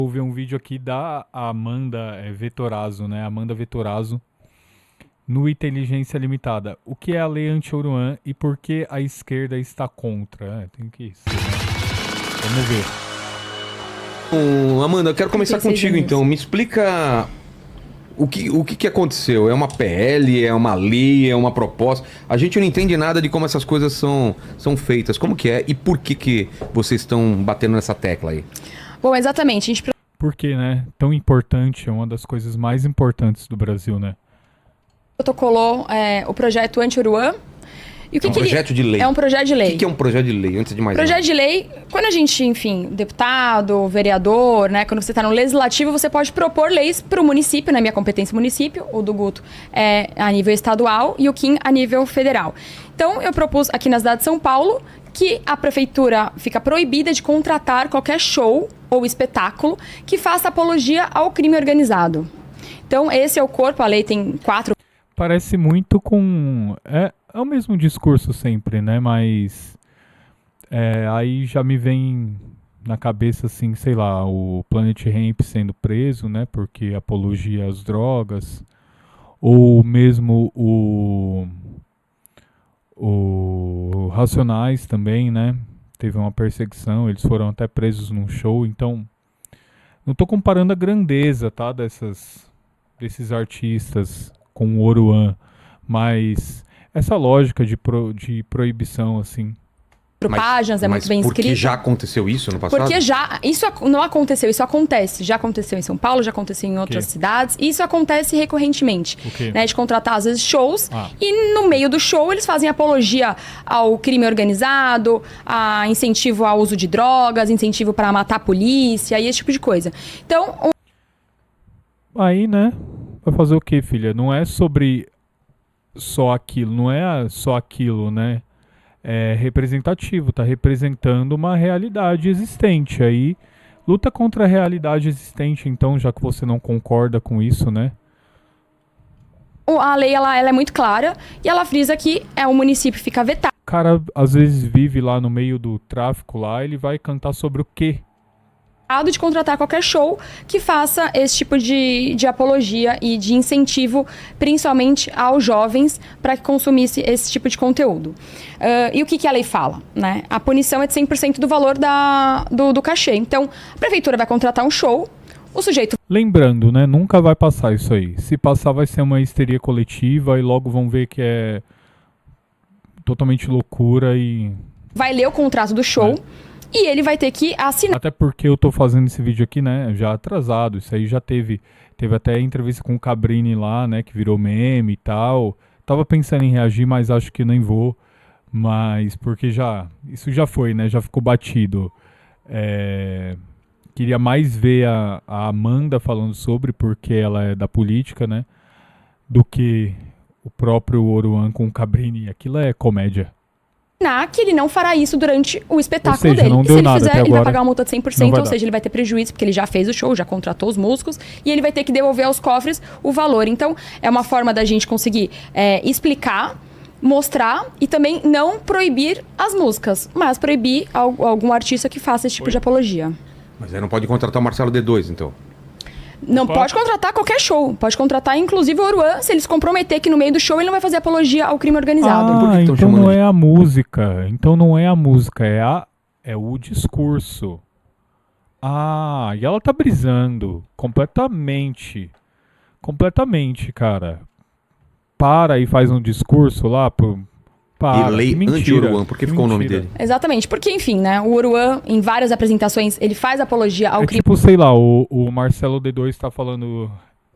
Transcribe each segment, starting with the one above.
Vou ver um vídeo aqui da Amanda Vettorazzo, né? Amanda Vettorazzo, no Inteligência Limitada. O que é a lei anti-Oruan e por que a esquerda está contra? Tem que ser, né? Vamos ver. Amanda, eu quero começar contigo então. Me explica o que aconteceu. É uma PL, é uma lei, é uma proposta? A gente não entende nada de como essas coisas são feitas. Como que é e por que vocês estão batendo nessa tecla aí? Bom, exatamente. A gente Por que, né? Tão importante, é uma das coisas mais importantes do Brasil, né? protocolou o projeto Anti-Oruan. E o que É um projeto de lei. É um projeto de lei. O que é um projeto de lei, antes de mais nada? Projeto de lei, quando a gente, enfim, deputado, vereador, né, quando você está no legislativo, você pode propor leis para o município, na minha competência município, o do Guto é a nível estadual e o Kim a nível federal. Então, eu propus aqui na cidade de São Paulo que a prefeitura fica proibida de contratar qualquer show ou espetáculo que faça apologia ao crime organizado. Então, esse é o corpo, a lei tem 4... Parece muito com... É o mesmo discurso sempre, né? Mas aí já me vem na cabeça, assim, sei lá, o Planet Hemp sendo preso, né? Porque apologia às drogas. Ou mesmo o Racionais também, né? Teve uma perseguição, eles foram até presos num show. Então, não tô comparando a grandeza, tá? Desses artistas com o Oruan, mas essa lógica de proibição, assim. Páginas, é muito bem escrito. Porque já aconteceu isso no passado? Porque isso não aconteceu, isso acontece. Já aconteceu em São Paulo, já aconteceu em outras cidades. E isso acontece recorrentemente. Né, de contratar, às vezes, shows. E no meio do show, eles fazem apologia ao crime organizado, a incentivo ao uso de drogas, incentivo para matar a polícia e esse tipo de coisa. Então... Aí, né? Vai fazer o quê, filha? Não é sobre só aquilo, não é só aquilo, né? É representativo, tá representando uma realidade existente. Aí, luta contra a realidade existente, então, já que você não concorda com isso, né? A lei, ela é muito clara e ela frisa que o município fica vetado. O cara, às vezes, vive lá no meio do tráfico lá, ele vai cantar sobre o quê? De contratar qualquer show que faça esse tipo de apologia e de incentivo, principalmente aos jovens, para que consumisse esse tipo de conteúdo. E o que a lei fala? Né? A punição é de 100% do valor do cachê. Então, a prefeitura vai contratar um show, o sujeito... Lembrando, né? Nunca vai passar isso aí. Se passar, vai ser uma histeria coletiva e logo vão ver que é totalmente loucura e... Vai ler o contrato do show... E ele vai ter que assinar. Até porque eu tô fazendo esse vídeo aqui, né, já atrasado. Isso aí já teve até entrevista com o Cabrini lá, né, que virou meme e tal. Tava pensando em reagir, mas acho que nem vou. Mas porque isso já foi, né, já ficou batido. Queria mais ver a Amanda falando sobre, porque ela é da política, né, do que o próprio Oruan com o Cabrini. Aquilo é comédia. Que ele não fará isso durante o espetáculo seja, dele. Não e deu se ele nada fizer, até ele agora, vai pagar uma multa de 100%, ou dar. seja, ele vai ter prejuízo, porque ele já fez o show, já contratou os músicos, e ele vai ter que devolver aos cofres o valor. Então, é uma forma da gente conseguir explicar, mostrar e também não proibir as músicas, mas proibir algum artista que faça esse tipo de apologia. Mas aí não pode contratar o Marcelo D2, então? Não pode contratar qualquer show. Pode contratar, inclusive, o Oruan, se ele se comprometer que no meio do show ele não vai fazer apologia ao crime organizado. Então não é a música. Então não é a música, é o discurso. E ela tá brisando completamente. Completamente, cara. Para e faz um discurso lá E lei anti-Oruan, por que ficou o nome dele? Exatamente, porque, enfim, né, o Oruan, em várias apresentações, ele faz apologia ao crime. Tipo, sei lá, o Marcelo D2 tá falando,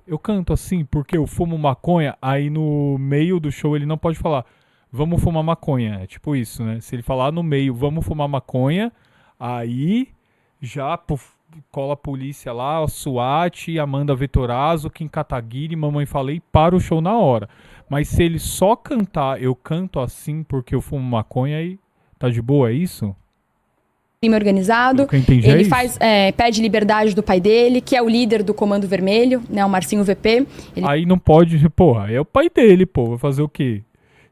eu canto assim porque eu fumo maconha, aí no meio do show ele não pode falar, vamos fumar maconha, é tipo isso, né? Se ele falar no meio, vamos fumar maconha, aí já cola a polícia lá, o SWAT, Amanda Vettorazzo, Kim Kataguiri, Mamãe Falei, para o show na hora. Mas se ele só cantar, eu canto assim porque eu fumo maconha, aí tá de boa, é isso? Crime organizado, ele pede liberdade do pai dele, que é o líder do Comando Vermelho, né, o Marcinho VP. Aí não pode, porra, é o pai dele, pô, vai fazer o quê?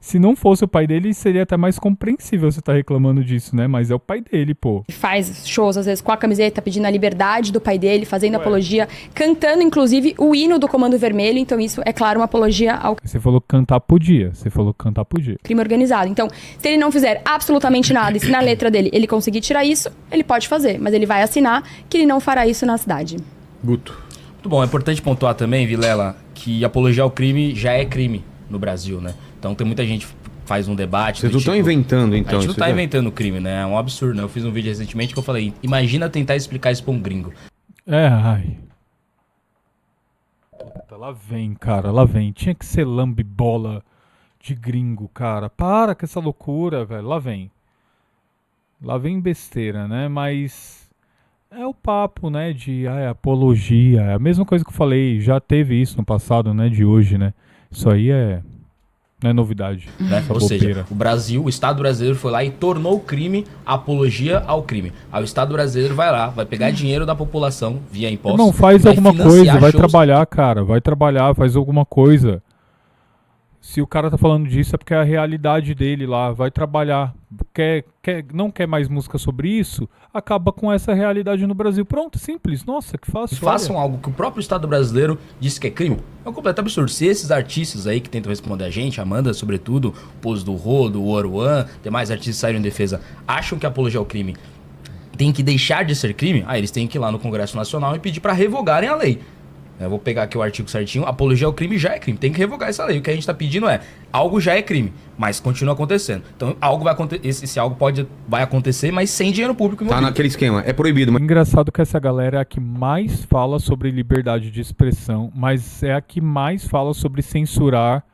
Se não fosse o pai dele, seria até mais compreensível você estar reclamando disso, né? Mas é o pai dele, pô. Faz shows, às vezes, com a camiseta, pedindo a liberdade do pai dele, fazendo apologia, cantando, inclusive, o hino do Comando Vermelho. Então, isso é, claro, uma apologia ao Você falou que cantar podia. Você falou que cantar podia. crime organizado. Então, se ele não fizer absolutamente nada e se na letra dele ele conseguir tirar isso, ele pode fazer. Mas ele vai assinar que ele não fará isso na cidade. Guto. Muito bom, é importante pontuar também, Vilela, que apologia ao crime já é crime no Brasil, né? Então tem muita gente que faz um debate. Vocês não estão inventando, então. A gente não isso tá já- inventando crime, né? É um absurdo, né? Eu fiz um vídeo recentemente que eu falei, imagina tentar explicar isso pra um gringo. Ai. Puta, lá vem, cara, lá vem. Tinha que ser lambe-bola de gringo, cara. Para com essa loucura, velho. Lá vem. Lá vem besteira, né? Mas é o papo, né? De apologia. É a mesma coisa que eu falei. Já teve isso no passado, né? De hoje, né? Isso aí não é novidade. Né? Essa Ou seja, bobeira. o Brasil, o Estado brasileiro foi lá e tornou crime a apologia ao crime. Aí o Estado brasileiro vai lá, vai pegar dinheiro da população via impostos. Não, faz vai alguma financiar coisa, vai shows. trabalhar, cara. Vai trabalhar, faz alguma coisa. Se o cara tá falando disso é porque é a realidade dele lá. Vai trabalhar. Não quer mais música sobre isso? Acaba com essa realidade no Brasil. Pronto, simples. Nossa, que fácil. Façam olha. algo que o próprio Estado brasileiro disse que é crime. É um completo absurdo. Se esses artistas aí que tentam responder a gente, Amanda, sobretudo, o Pose do Rô, do Oruan, demais artistas saíram em defesa, acham que apologia ao crime tem que deixar de ser crime, aí eles têm que ir lá no Congresso Nacional e pedir para revogarem a lei. Eu vou pegar aqui o artigo certinho. Apologia ao crime já é crime. Tem que revogar essa lei. O que a gente tá pedindo é algo já é crime, mas continua acontecendo. Então algo vai acontecer. Esse algo vai acontecer, mas sem dinheiro público Tá envolvido. naquele esquema. É proibido, mas Engraçado que essa galera é a que mais fala sobre liberdade de expressão, mas é a que mais fala sobre censurar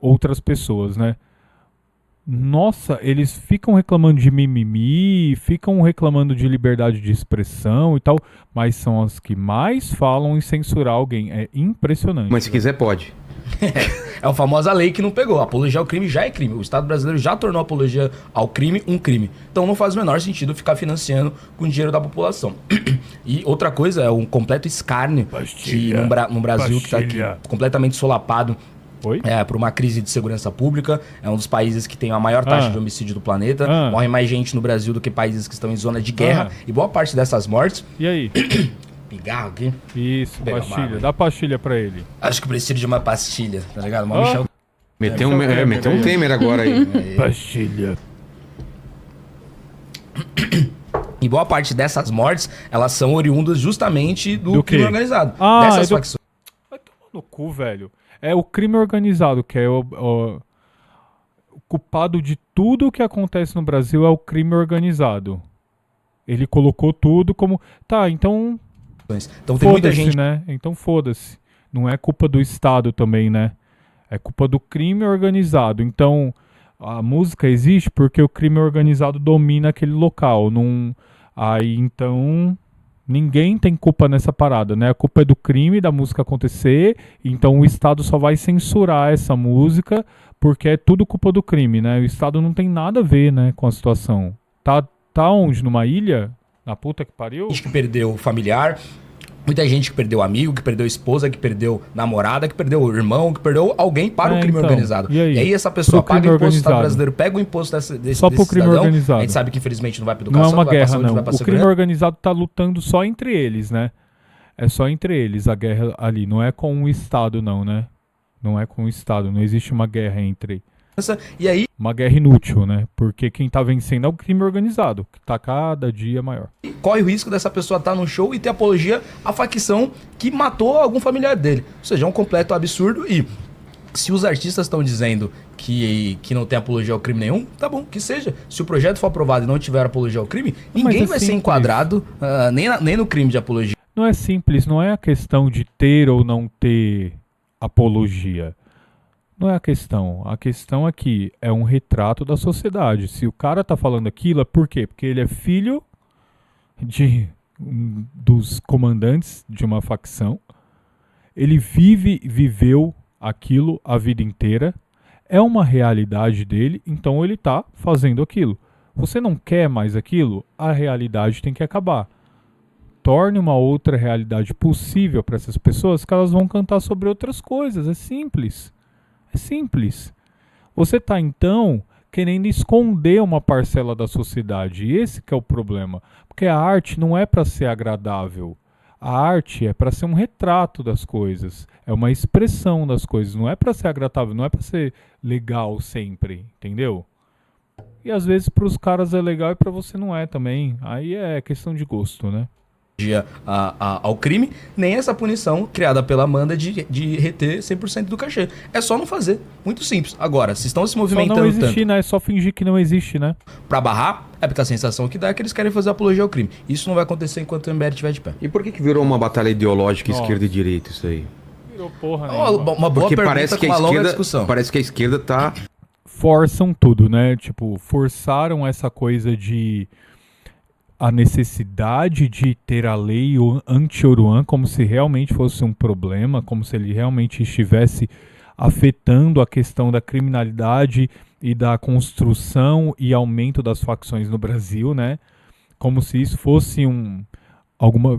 outras pessoas, né? Nossa, eles ficam reclamando de mimimi, ficam reclamando de liberdade de expressão e tal, mas são as que mais falam em censurar alguém. É impressionante. se quiser pode. É a famosa lei que não pegou. Apologia ao crime já é crime. O Estado brasileiro já tornou a apologia ao crime um crime. Então não faz o menor sentido ficar financiando com o dinheiro da população. E outra coisa, é um completo escárnio Pastilha, que no Brasil que está aqui pastilha. completamente solapado Oi? por uma crise de segurança pública. É um dos países que tem a maior taxa de homicídio do planeta. Morre mais gente no Brasil do que países que estão em zona de guerra. E boa parte dessas mortes... E aí? Pigarro aqui. Isso, Pega pastilha. uma Dá pastilha pra ele. Acho que preciso de uma pastilha, tá ligado? Uma Ó. Michel... Meteu Esse é o um Temer meteu um aí. Temer agora aí. Pastilha. E boa parte dessas mortes, elas são oriundas justamente do Do crime quê? organizado. Ah, Dessas é do- facções. Vai tomar no cu, velho. É o crime organizado, que é o culpado de tudo que acontece no Brasil é o crime organizado. Ele colocou tudo como... Tá, então Então tem muita foda-se, gente... né? Então foda-se. Não é culpa do Estado também, né? É culpa do crime organizado. Então, a música existe porque o crime organizado domina aquele local. Não... Aí, então, ninguém tem culpa nessa parada, né? A culpa é do crime, da música acontecer. Então, o Estado só vai censurar essa música porque é tudo culpa do crime, né? O Estado não tem nada a ver, né, com a situação. Tá onde? Numa ilha? Na puta que pariu? gente que perdeu familiar, muita gente que perdeu amigo, que perdeu esposa, que perdeu namorada, que perdeu irmão, que perdeu alguém para o crime então, organizado. e aí? essa pessoa Pro crime paga imposto, o Estado organizado. brasileiro pega o imposto desse Só pro crime cidadão. organizado. A gente sabe que infelizmente não vai para Não é educação, uma vai pra guerra, saúde, não. vai pra O crime segurança. organizado tá lutando só entre eles, né? É só entre eles a guerra ali. Não é com o Estado, não, né? Não é com o Estado. Não existe uma guerra entre... E aí, Uma guerra inútil, né? Porque quem tá vencendo é o crime organizado, que tá cada dia maior. corre o risco dessa pessoa estar num show e ter apologia à facção que matou algum familiar dele. Ou seja, é um completo absurdo. E se os artistas estão dizendo que não tem apologia ao crime nenhum, tá bom, que seja. Se o projeto for aprovado e não tiver apologia ao crime, ninguém é vai ser simples. enquadrado nem no crime de apologia. Não é simples, não é a questão de ter ou não ter apologia. Não é a questão. A questão é que é um retrato da sociedade. Se o cara tá falando aquilo, é por quê? Porque ele é filho dos comandantes de uma facção. Ele viveu aquilo a vida inteira. É uma realidade dele, então ele tá fazendo aquilo. Você não quer mais aquilo? A realidade tem que acabar. Torne uma outra realidade possível para essas pessoas que elas vão cantar sobre outras coisas. É simples. É simples. Você está, então, querendo esconder uma parcela da sociedade. E esse que é o problema. Porque a arte não é para ser agradável. A arte é para ser um retrato das coisas. É uma expressão das coisas. Não é para ser agradável, não é para ser legal sempre. Entendeu? E às vezes para os caras é legal e para você não é também. Aí é questão de gosto, né? Ao crime, nem essa punição criada pela Amanda de reter 100% do cachê. É só não fazer. Muito simples. Agora, se estão se Só movimentando não existir, tanto né? É só fingir que não existe, né? pra barrar, é porque a sensação que dá é que eles querem fazer apologia ao crime. Isso não vai acontecer enquanto o MBL estiver de pé. E por que virou uma batalha ideológica Nossa. esquerda e direita isso aí? Virou porra Uma boa Porque pergunta com uma longa discussão. parece que a esquerda tá forçam tudo, né? Tipo, forçaram essa coisa de a necessidade de ter a lei anti-Oruan como se realmente fosse um problema, como se ele realmente estivesse afetando a questão da criminalidade e da construção e aumento das facções no Brasil, né? Como se isso fosse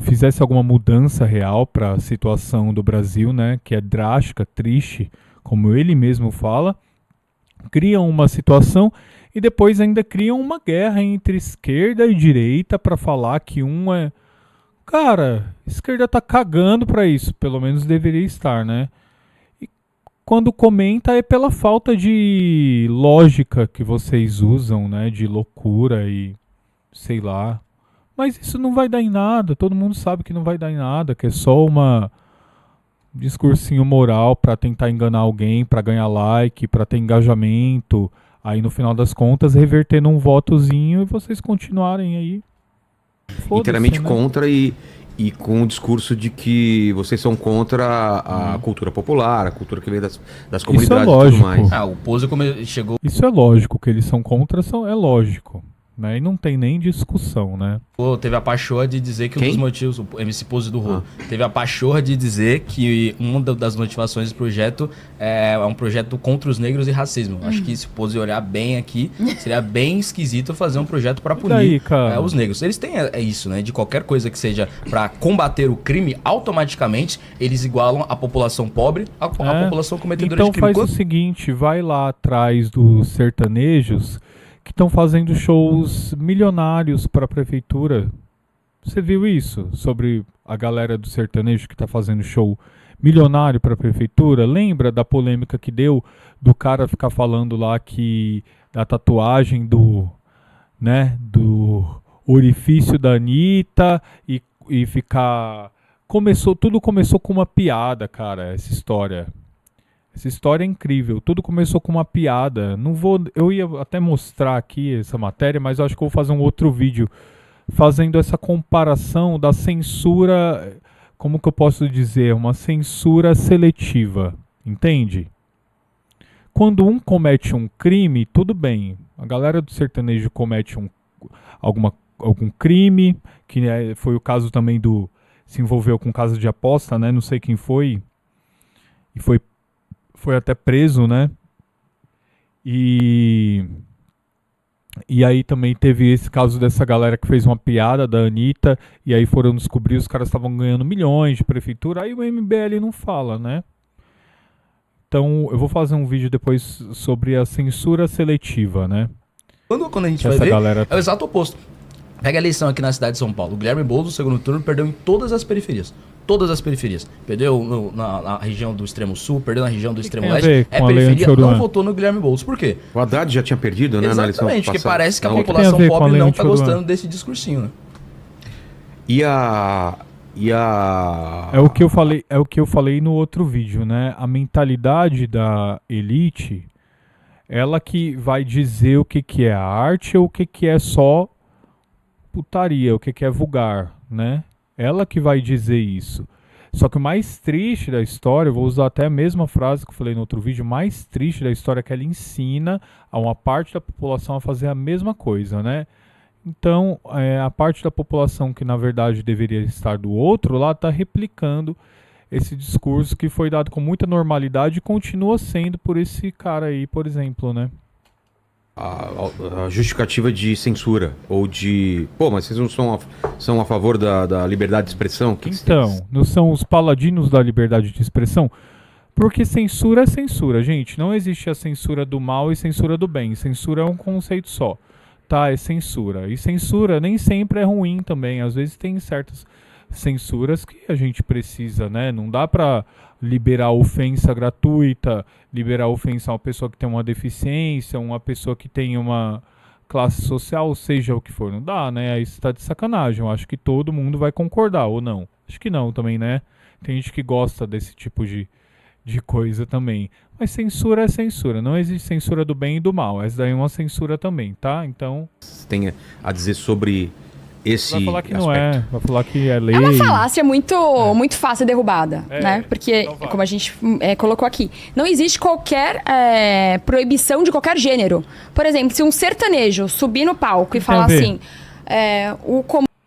fizesse alguma mudança real para a situação do Brasil, né? Que é drástica, triste, como ele mesmo fala. Criam uma situação e depois ainda criam uma guerra entre esquerda e direita para falar que um é... Cara, a esquerda tá cagando para isso, pelo menos deveria estar, né? E quando comenta é pela falta de lógica que vocês usam, né? De loucura e sei lá. Mas isso não vai dar em nada, todo mundo sabe que não vai dar em nada, que é só uma... discursinho moral pra tentar enganar alguém, pra ganhar like, pra ter engajamento, aí no final das contas reverter num votozinho e vocês continuarem aí. Foda-se, inteiramente né? contra e com o discurso de que vocês são contra a cultura popular, a cultura que vem das comunidades e tudo lógico. mais. O Pose chegou, Isso é lógico, que eles são contra, é lógico. Né? E não tem nem discussão, né? teve a pachorra de dizer que Quem? um dos motivos, o MC Pose do Rolo, teve a pachorra de dizer que uma das motivações do projeto é um projeto contra os negros e racismo. Acho que se o Pose olhar bem aqui, seria bem esquisito fazer um projeto para punir daí, cara? os negros. Eles têm isso, né? De qualquer coisa que seja para combater o crime, automaticamente eles igualam a população pobre à população cometedora então de crime. faz o seguinte, vai lá atrás dos sertanejos que estão fazendo shows milionários para a prefeitura. Você viu isso? Sobre a galera do sertanejo que está fazendo show milionário para a prefeitura? Lembra da polêmica que deu do cara ficar falando lá que da tatuagem do orifício da Anitta e ficar... Tudo começou com uma piada, cara, essa história. Essa história é incrível. Tudo começou com uma piada. Eu ia até mostrar aqui essa matéria, mas eu acho que eu vou fazer um outro vídeo fazendo essa comparação da censura, como que eu posso dizer, uma censura seletiva. Entende? Quando um comete um crime, tudo bem. A galera do sertanejo comete algum crime, que foi o caso também se envolveu com caso de aposta, né? Não sei quem foi. E foi até preso, né? E aí também teve esse caso dessa galera que fez uma piada da Anitta, e aí foram descobrir os caras estavam ganhando milhões de prefeitura, aí o MBL não fala, né? Então eu vou fazer um vídeo depois sobre a censura seletiva, né? Quando a gente Essa vai ver, galera... é o exato oposto. Pega a eleição aqui na cidade de São Paulo. O Guilherme Boulos, no segundo turno, perdeu em todas as periferias. Todas as periferias. Perdeu na região do extremo sul, perdeu na região do extremo leste. É periferia, não votou no Guilherme Boulos. Por quê? O Haddad já tinha perdido, né, na eleição passada. Exatamente, porque parece que a Não, população tem a ver com a pobre Lei não tá Anti-Oruan. gostando desse discursinho, né? É o que eu falei no outro vídeo, né? A mentalidade da elite, ela que vai dizer o que é arte ou o que é só putaria, o que é vulgar, né? Ela que vai dizer isso. Só que o mais triste da história, eu vou usar até a mesma frase que eu falei no outro vídeo, o mais triste da história é que ela ensina a uma parte da população a fazer a mesma coisa, né? Então, a parte da população que na verdade deveria estar do outro lado está replicando esse discurso que foi dado com muita normalidade e continua sendo por esse cara aí, por exemplo, né? A justificativa de censura ou de... Pô, mas vocês não são a favor da liberdade de expressão? Então, não são os paladinos da liberdade de expressão? Porque censura é censura, gente. Não existe a censura do mal e censura do bem. Censura é um conceito só. Tá, é censura. E censura nem sempre é ruim também. Às vezes tem certas censuras que a gente precisa, né? Não dá pra liberar ofensa gratuita, liberar ofensa a uma pessoa que tem uma deficiência, uma pessoa que tem uma classe social, seja o que for. Não dá, né? Aí você tá de sacanagem. Eu acho que todo mundo vai concordar, ou não? Acho que não também, né? Tem gente que gosta desse tipo de coisa também. Mas censura é censura. Não existe censura do bem e do mal. Essa daí é uma censura também, tá? Então, Você tem a dizer sobre esse vai falar que aspecto? não é. Vai falar que é lei. É uma falácia muito fácil derrubada, É, né? Porque, então vai. como a gente colocou aqui, não existe qualquer proibição de qualquer gênero. Por exemplo, se um sertanejo subir no palco e Tem a falar ver. assim,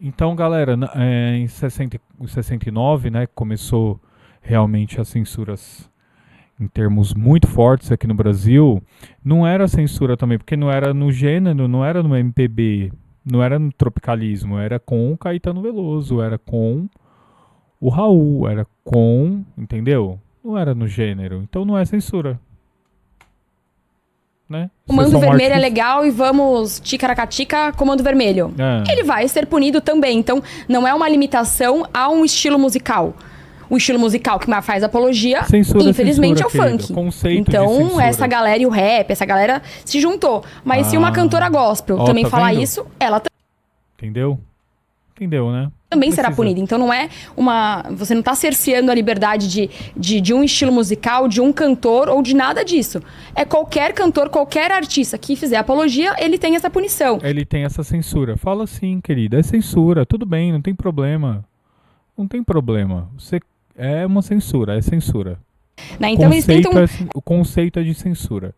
Então, galera, em 69, né, começou realmente as censuras em termos muito fortes aqui no Brasil. Não era censura também, porque não era no gênero, não era no MPB, não era no tropicalismo, era com o Caetano Veloso, era com o Raul, era com, entendeu? Não era no gênero, então não é censura. Né? comando Vocês são vermelho é artistas- legal e vamos ticaracatica, comando vermelho. É. Ele vai ser punido também. Então, não é uma limitação a um estilo musical. O estilo musical que mais faz apologia, Censura, infelizmente, censura, é o querida. funk. Conceito de Então, censura. essa galera e o rap, essa galera se juntou. Mas se uma cantora gospel Ó, também tá falar vendo? isso, ela Entendeu? Entendeu, né? também Não será precisa- punida. Então não é uma. Você não tá cerceando a liberdade de um estilo musical, de um cantor ou de nada disso. É qualquer cantor, qualquer artista que fizer apologia, ele tem essa punição. Ele tem essa censura. Fala sim, querida. É censura. Tudo bem, não tem problema. Não tem problema. Você é uma censura, é censura. Né? Então eles tentam. O conceito é de censura.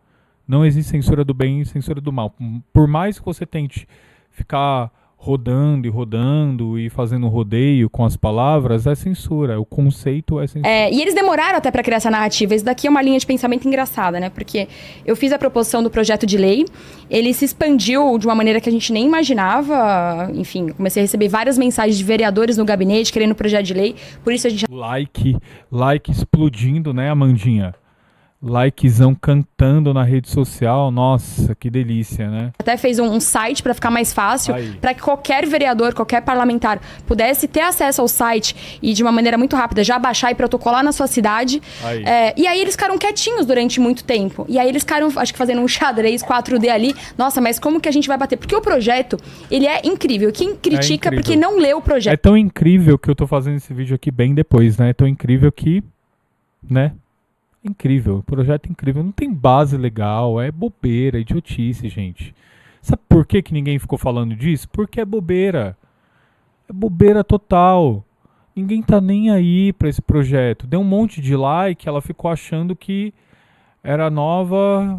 Não existe censura do bem e censura do mal. Por mais que você tente ficar rodando e fazendo rodeio com as palavras, é censura. O conceito é censura. E eles demoraram até para criar essa narrativa. Isso daqui é uma linha de pensamento engraçada, né? Porque eu fiz a proposição do projeto de lei, ele se expandiu de uma maneira que a gente nem imaginava. Enfim, eu comecei a receber várias mensagens de vereadores no gabinete querendo o projeto de lei. Por isso a gente Like explodindo, né, Amandinha? Likezão cantando na rede social. Nossa, que delícia, né? até fez um site para ficar mais fácil, Aí. para que qualquer vereador, qualquer parlamentar pudesse ter acesso ao site e de uma maneira muito rápida já baixar e protocolar na sua cidade. Aí. E aí eles ficaram quietinhos durante muito tempo. E aí eles ficaram, acho que fazendo um xadrez 4D ali. Nossa, mas como que a gente vai bater? Porque o projeto, ele é incrível. Quem critica incrível. porque não leu o É projeto. tão incrível que eu tô fazendo esse vídeo aqui bem depois, né? É tão incrível que, né? Incrível, projeto incrível. Não tem base legal, é bobeira, é idiotice, gente. Sabe por que que ninguém ficou falando disso? Porque é bobeira. É bobeira total. Ninguém tá nem aí pra esse projeto. Deu um monte de like, ela ficou achando que era a nova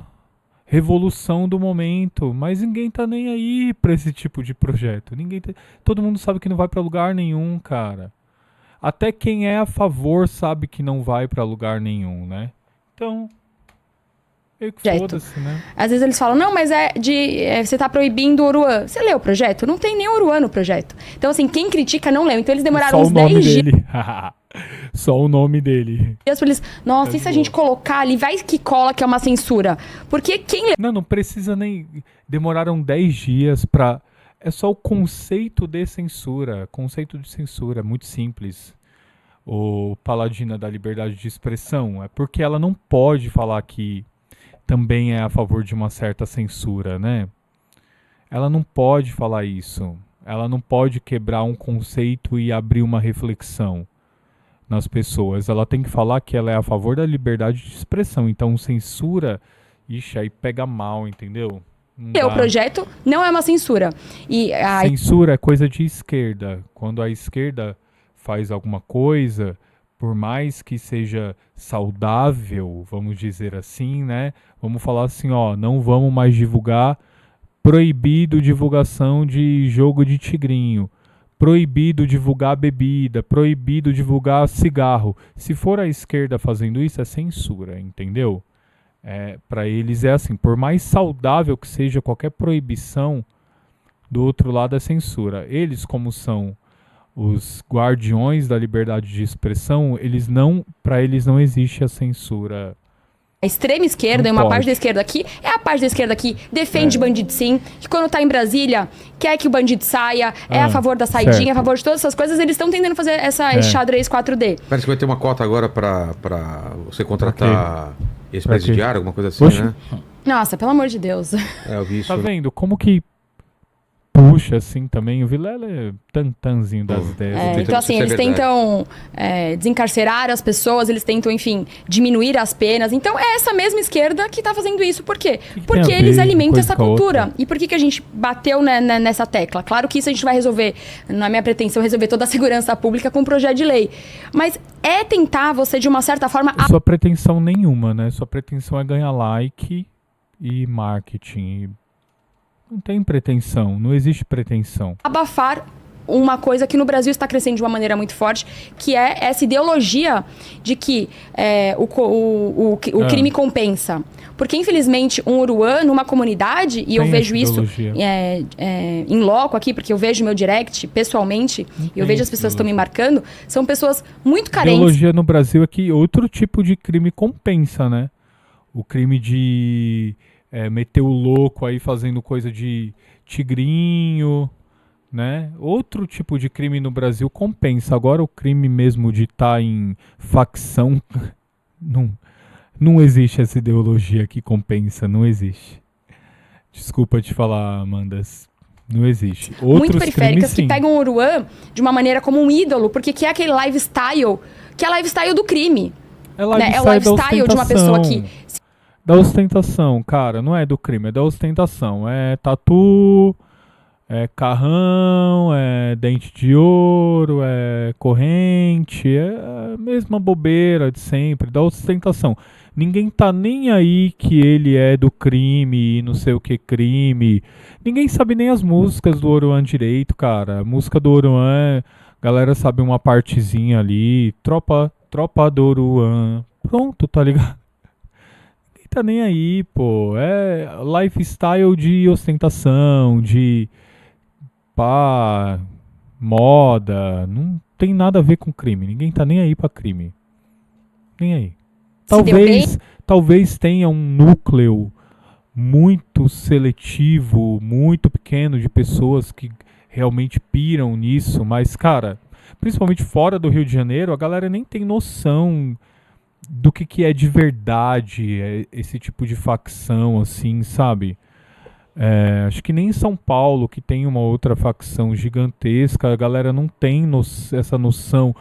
revolução do momento. Mas ninguém tá nem aí pra esse tipo de projeto. Todo mundo sabe que não vai pra lugar nenhum, cara. Até quem é a favor sabe que não vai pra lugar nenhum, né? Então, meio que Projeto. foda-se, né? Às vezes eles falam, não, mas você tá proibindo o Oruan. Você leu o projeto? Não tem nem Oruan no projeto. Então, assim, quem critica não leu. Então eles demoraram Só uns o nome 10 dias dele. Só o nome dele. pra eles. Nossa, e se a gente colocar ali, vai que cola que é uma censura. Porque quem leu Não precisa nem... Demoraram 10 dias pra... É só o conceito de censura. Conceito de censura, muito simples. O Paladina da liberdade de expressão. É porque ela não pode falar que também é a favor de uma certa censura, né? Ela não pode falar isso. Ela não pode quebrar um conceito e abrir uma reflexão nas pessoas. Ela tem que falar que ela é a favor da liberdade de expressão. Então, censura, ixi, aí pega mal, entendeu? Não leu o dá. projeto, não é uma censura. E a Censura é coisa de esquerda. Quando a esquerda faz alguma coisa, por mais que seja saudável, vamos dizer assim, né? Vamos falar assim, ó, não vamos mais divulgar, proibido divulgação de jogo de tigrinho, proibido divulgar bebida, proibido divulgar cigarro. Se for a esquerda fazendo isso, é censura, entendeu? Para eles é assim, por mais saudável que seja qualquer proibição, do outro lado é censura. Eles, como são os guardiões da liberdade de expressão, para eles não existe a censura. A extrema esquerda Não e uma pode. parte da esquerda aqui é a parte da esquerda que defende bandido sim, que quando tá em Brasília quer que o bandido saia, é a favor da saidinha, certo. a favor de todas essas coisas, eles estão tentando fazer esse xadrez 4D. Parece que vai ter uma cota agora pra você contratar esse Pra quê? presidiário, alguma coisa assim, Oxe. né? Nossa, pelo amor de Deus. Eu vi isso. Tá vendo? Como que puxa assim também? O Vilela é tantanzinho das ideias. Tô tentando Então, assim, ver se eles é verdade. tentam desencarcerar as pessoas, eles tentam, enfim, diminuir as penas. Então, é essa mesma esquerda que tá fazendo isso. Por quê? tem Porque a eles ver uma alimentam coisa essa com a cultura. outra? E por que a gente bateu nessa tecla? Claro que isso a gente vai resolver, não é minha pretensão resolver toda a segurança pública com um projeto de lei. Mas é tentar você, de uma certa forma, Sua pretensão nenhuma, né? Sua pretensão é ganhar like e marketing. Não tem pretensão, não existe pretensão. abafar uma coisa que no Brasil está crescendo de uma maneira muito forte, que é essa ideologia de que o crime compensa. Porque, infelizmente, um Uruã, numa comunidade, e eu Tem vejo essa isso ideologia. em loco aqui, porque eu vejo meu direct pessoalmente, e eu tem vejo as essa pessoas que estão me marcando, são pessoas muito A carentes. ideologia no Brasil é que outro tipo de crime compensa, né? O crime de meter o louco aí fazendo coisa de tigrinho, né? Outro tipo de crime no Brasil compensa. Agora o crime mesmo de estar em facção, não existe essa ideologia que compensa, não existe. Desculpa te falar, Amandas. Não existe. Muito Outros periféricas crimes, que sim. pegam o Uruã de uma maneira como um ídolo, porque que é aquele lifestyle, que é lifestyle do crime. É Né? É o lifestyle de uma pessoa que Da ostentação, cara, não é do crime, é da ostentação. É tatu, é carrão, é dente de ouro, é corrente, é a mesma bobeira de sempre, da ostentação. Ninguém tá nem aí que ele é do crime e não sei o que crime. Ninguém sabe nem as músicas do Oruan direito, cara. A música do Oruan, galera sabe uma partezinha ali, tropa do Oruan. Pronto, tá ligado? Tá nem aí, pô. É lifestyle de ostentação, de moda. Não tem nada a ver com crime. Ninguém tá nem aí pra crime. Nem aí. Se deu Talvez tenha um núcleo muito seletivo, muito pequeno de pessoas que realmente piram nisso, mas, cara, principalmente fora do Rio de Janeiro, a galera nem tem noção do que é de verdade esse tipo de facção, assim, sabe? Acho que nem em São Paulo, que tem uma outra facção gigantesca, a galera não tem essa noção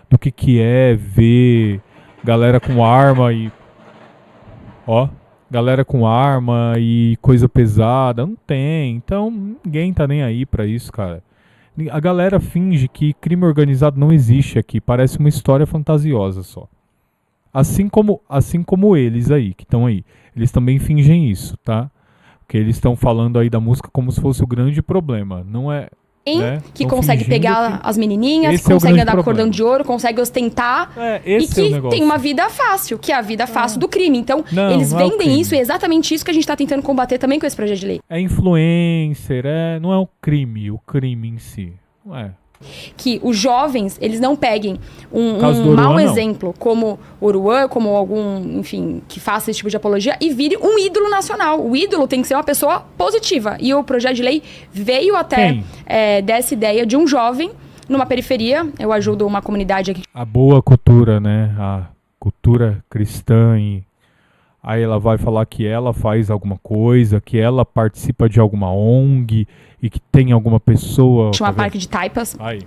do que é ver galera com arma e... Ó, galera com arma e coisa pesada, não tem. Então, ninguém tá nem aí pra isso, cara. A galera finge que crime organizado não existe aqui, parece uma história fantasiosa só. Assim como eles aí, que estão aí. Eles também fingem isso, tá? Porque eles estão falando aí da música como se fosse o grande problema. Não é... né? que Tão consegue fingindo pegar que as menininhas, esse é o consegue grande andar com problema. cordão de ouro, consegue ostentar. E esse é o que negócio. tem uma vida fácil, que é a vida fácil do crime. Então, Não, eles não é o vendem crime. isso e é exatamente isso que a gente tá tentando combater também com esse projeto de lei. É influencer, não é o crime em si. Não é. Que os jovens, eles não peguem um caso do mau Oruan, não. exemplo como Oruan, como algum, enfim, que faça esse tipo de apologia e vire um ídolo nacional. O ídolo tem que ser uma pessoa positiva. E o projeto de lei veio até dessa ideia de um jovem numa periferia. Eu ajudo uma comunidade aqui. A boa cultura, né? A cultura cristã. Aí ela vai falar que ela faz alguma coisa, que ela participa de alguma ONG e que tem alguma pessoa... Chama Parque de Taipas. Aí.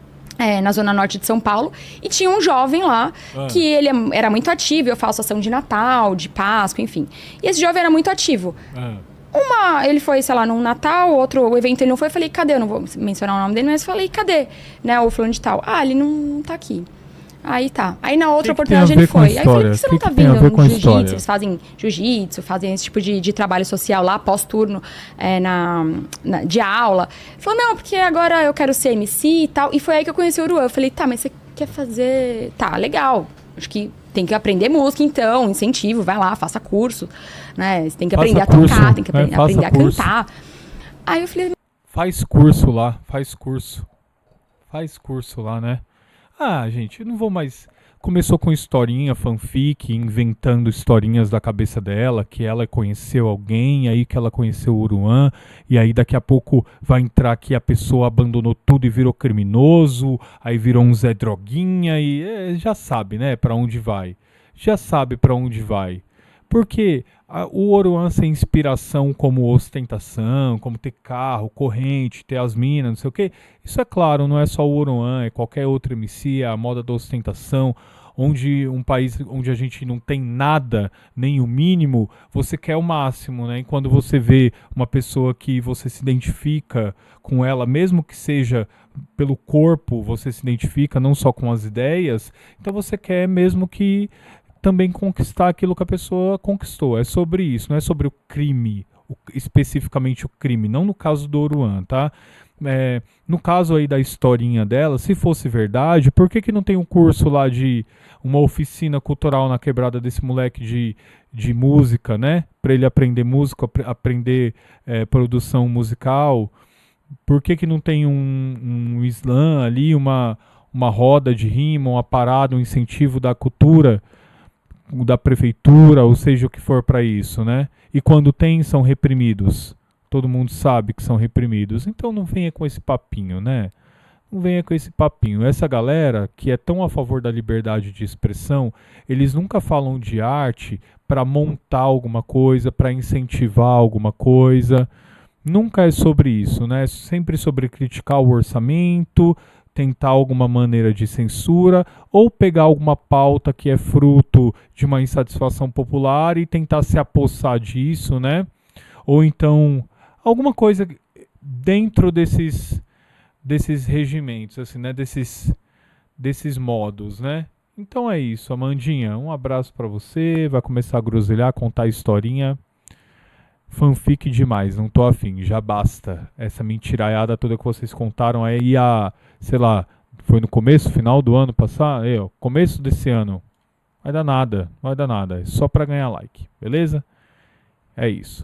Na zona norte de São Paulo, e tinha um jovem lá, que ele era muito ativo, eu faço ação de Natal, de Páscoa, enfim. E esse jovem era muito ativo. Ele foi, sei lá, num Natal, outro evento ele não foi, eu falei, cadê? Eu não vou mencionar o nome dele, mas falei, cadê? Né, o fulano de tal. Ele não tá aqui. Aí tá. Aí na outra oportunidade ele foi. Aí eu falei, por que você não tá tem a ver vindo com a no jiu-jitsu? história? Eles fazem jiu-jitsu, fazem esse tipo de trabalho social lá, pós-turno, de aula. Ele falou, não, porque agora eu quero ser MC e tal. E foi aí que eu conheci o Uruan. Eu falei, tá, mas você quer fazer... Tá, legal. Acho que tem que aprender música, então, incentivo, vai lá, faça curso, né? Você tem que aprender a tocar, tem que aprender a cantar. Aí eu falei... Faz curso lá, faz curso. Faz curso lá, né? Ah, gente, eu não vou mais. Começou com historinha, fanfic, inventando historinhas da cabeça dela, que ela conheceu alguém, aí que ela conheceu o Oruan, e aí daqui a pouco vai entrar que a pessoa abandonou tudo e virou criminoso, aí virou um Zé Droguinha e já sabe, né, pra onde vai. Já sabe pra onde vai. Porque o Oruan sem inspiração como ostentação, como ter carro, corrente, ter as minas, não sei o que, isso é claro, não é só o Oruan, é qualquer outro MC, é a moda da ostentação, onde um país onde a gente não tem nada, nem o mínimo, você quer o máximo, né? E quando você vê uma pessoa que você se identifica com ela, mesmo que seja pelo corpo, você se identifica não só com as ideias, então você quer mesmo que também conquistar aquilo que a pessoa conquistou. É sobre isso, não é sobre o crime, especificamente o crime, não no caso do Oruan, tá? No caso aí da historinha dela, se fosse verdade, por que não tem um curso lá de uma oficina cultural na quebrada desse moleque de música, né? Pra ele aprender música, aprender produção musical. Por que não tem um slam ali, uma roda de rima, uma parada, um incentivo da cultura, da prefeitura, ou seja o que for para isso, né? E quando tem, são reprimidos. Todo mundo sabe que são reprimidos. Então não venha com esse papinho, né? Não venha com esse papinho. Essa galera que é tão a favor da liberdade de expressão, eles nunca falam de arte para montar alguma coisa, para incentivar alguma coisa. Nunca é sobre isso, né? É sempre sobre criticar o orçamento, tentar alguma maneira de censura ou pegar alguma pauta que é fruto de uma insatisfação popular e tentar se apossar disso, né? Ou então alguma coisa dentro desses regimentos, assim, né? Desses modos, né? Então é isso, Amandinha. Um abraço pra você. Vai começar a groselhar, contar historinha. Fanfic demais, não tô afim, já basta. Essa mentiraiada toda que vocês contaram aí sei lá, foi no começo, final do ano passado, começo desse ano. Vai dar nada, é só pra ganhar like, beleza? É isso.